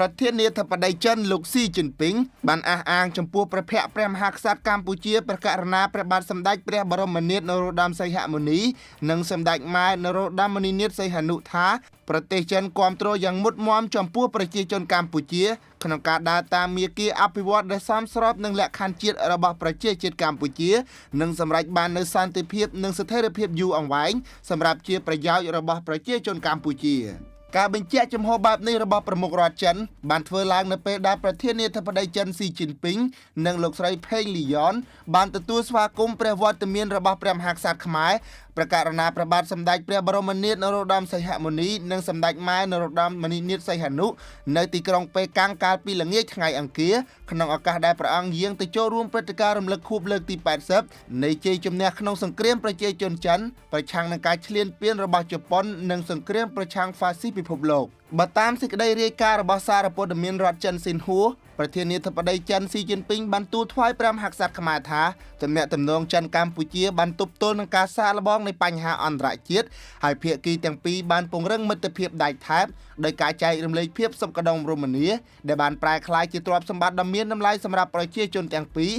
ប្រធានាធិបតីចិនលោកស៊ីជីនពីងបានអះអាងចំពោះព្រះភ័ក្ត្រព្រះមហាក្សត្រកម្ពុជាព្រះករុណាព្រះបាទសម្ដេចព្រះបរមនាថនរោត្តមសីហមុនីនិងសម្ដេចម៉ែនរោត្តមនីនាថសីហនុថាប្រទេសចិនគាំទ្រយ៉ាងមុតមាំចំពោះប្រជាជនកម្ពុជាក្នុងការដើរតាមមាគ៌ាអភិវឌ្ឍន៍ដែលសមស្របនឹងលក្ខខណ្ឌជាតិរបស់ប្រជាជាតិកម្ពុជានិងសម្រេចបាននូវសន្តិភាពនិងស្ថិរភាពយូរអង្វែងសម្រាប់ជាប្រយោជន៍របស់ប្រជាជនកម្ពុជាការបញ្ជាក់ចំហបែបនេះរបស់ប្រមុខរដ្ឋចិនបានធ្វើឡើងនៅពេលដែលប្រធានាធិបតីចិនស៊ីជីនពីងនិងលោកស្រីផេងលីយ៉នបានទទួលស្វាគមន៍ព្រះវត្តមានរបស់ព្រះមហាក្សត្រខ្មែរព្រះករុណាព្រះបាទសម្ដេចព្រះបរមនាថនរោត្តមសីហមុនីនិងសម្ដេចម៉ែនរោត្តមនីនាថសីហនុនៅទីក្រុងប៉េកាំងកាលពីល្ងាចថ្ងៃអង្គារក្នុងឱកាសដែលព្រះអង្គយាងទៅចូលរួមព្រឹត្តិការណ៍រំលឹកខួបលើកទី80នៃជ័យជំនះក្នុងសង្គ្រាមប្រជាជនចិនប្រឆាំងនឹងការឈ្លានពានរបស់ជប៉ុននិងសង្គ្រាមប្រឆាំងហ្វាស៊ីសពិភពលោកបើតាមសេចក្តីរាយការណ៍របស់សារព័ត៌មានរដ្ឋចិនស៊ីនហួរប្រធានាធិបតីចិនស៊ីជីនពីងបានទូលថ្វាយព្រះមហាក្សត្រខ្មែរថាទំនាក់ទំនងចិនកម្ពុជាបានទប់ទល់នឹងការសាកល្បងនៃបញ្ហាអន្តរជាតិហើយភាគីទាំងពីរបានពង្រឹងមិត្តភាពដៃថែបដោយការចែករំលែកភាពសុខដុមរមនាដែលបានប្រែក្លាយជាទ្រព្យសម្បត្តិដ៏មានតម្លៃសម្រាប់ប្រជាជនទាំងពីរ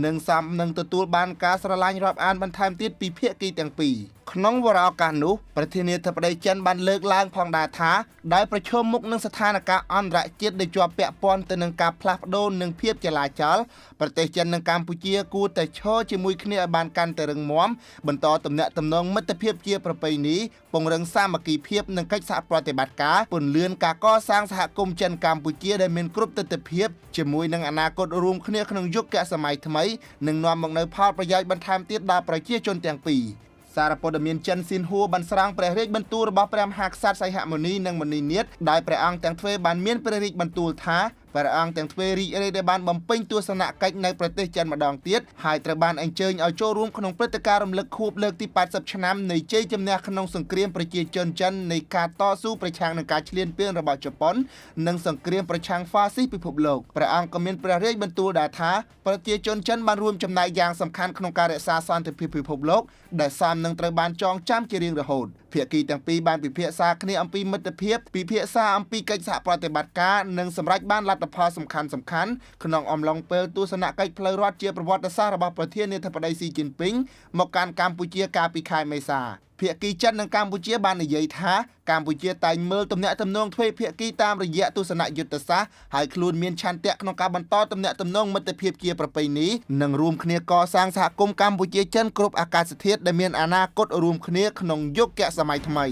និងសមនឹងទទួលបានការស្រឡាញ់រាប់អានបន្ថែមទៀតពីភាគីទាំងពីរក្នុងវរឱកាសនោះប្រធានាធិបតីចិនបានលើកឡើងផងដែរថាដោយប្រឈមមុខនឹងស្ថានភាពអន្តរជាតិដែលជាប់ពាក់ព័ន្ធទៅនឹងការផ្លាស់ប្ដូរនិងភាពចលាចលប្រទេសចិននិងកម្ពុជាគួរតែឈរជាមួយគ្នាឲ្យបានកាន់តែរឹងមាំបន្តទំនាក់ទំនងមិត្តភាពជាប្រពៃណីពង្រឹងសាមគ្គីភាពនិងកិច្ចសហប្រតិបត្តិការពន្លឿនការកសាងសហគមន៍ចិនកម្ពុជាដែលមានគ្រប់ទិដ្ឋភាពជាមួយនឹងអនាគតរួមគ្នាក្នុងយុគសម័យថ្មីនិងនាំមកនូវផលប្រយោជន៍បន្ថែមទៀតដល់ប្រជាជនទាំងពីរសារព័ត៌មានចិនស៊ីនហួរបានស្រាងព្រះរាជបន្ទូលរបស់ព្រះមហាក្សត្រសីហមុនីនិងមុនីនាថដោយព្រះអង្គទាំងទ្វេបានមានព្រះរាជបន្ទូលថាព្រះអង្គទាំងទ្វេរីករាយដែលបានបំពេញទស្សនកិច្ចនៅប្រទេសចិនម្ដងទៀតហើយត្រូវបានអញ្ជើញឲ្យចូលរួមក្នុងព្រឹត្តិការណ៍រំលឹកខួបលើកទី80ឆ្នាំនៃជ័យជំនះក្នុងសង្គ្រាមប្រជាជនចិននៃការតស៊ូប្រឆាំងនឹងការឈ្លានពានរបស់ជប៉ុននិងសង្គ្រាមប្រឆាំងហ្វាស៊ីសពិភពលោកព្រះអង្គក៏មានព្រះរាជបន្ទូលដែរថាប្រជាជនចិនបានរួមចំណែកយ៉ាងសំខាន់ក្នុងការរក្សាសន្តិភាពពិភពលោកដែលសមនឹងត្រូវបានចងចាំជារៀងរហូតភាគីទាំងពីរបានពិភាក្សាគ្នាអំពីមិត្តភាពពិភាក្សាអំពីកិច្ចសហប្រតិបត្តិការនិងសម្រេចបានលទ្ធផលសំខាន់ៗក្នុងអំឡុងពេលទស្សនកិច្ចផ្លូវរដ្ឋជាប្រវត្តិសាស្ត្ររបស់ប្រធានាធិបតីស៊ីជីនពីងមកកាន់កម្ពុជាកាលពីខែមេសាភាគីចិននិងកម្ពុជាបាននិយាយថាកម្ពុជាតែងមើលទំនាក់ទំនងទ្វេភាគីតាមរយៈទស្សនយុទ្ធសាស្ត្រហើយខ្លួនមានឆន្ទៈក្នុងការបន្តទំនាក់ទំនងមិត្តភាពជាប្រពៃណីនិងរួមគ្នាកសាងសហគមន៍កម្ពុជាចិនគ្រប់អាកាសធាតុដែលមានអនាគតរួមគ្នាក្នុងយុគសម័យថ្មី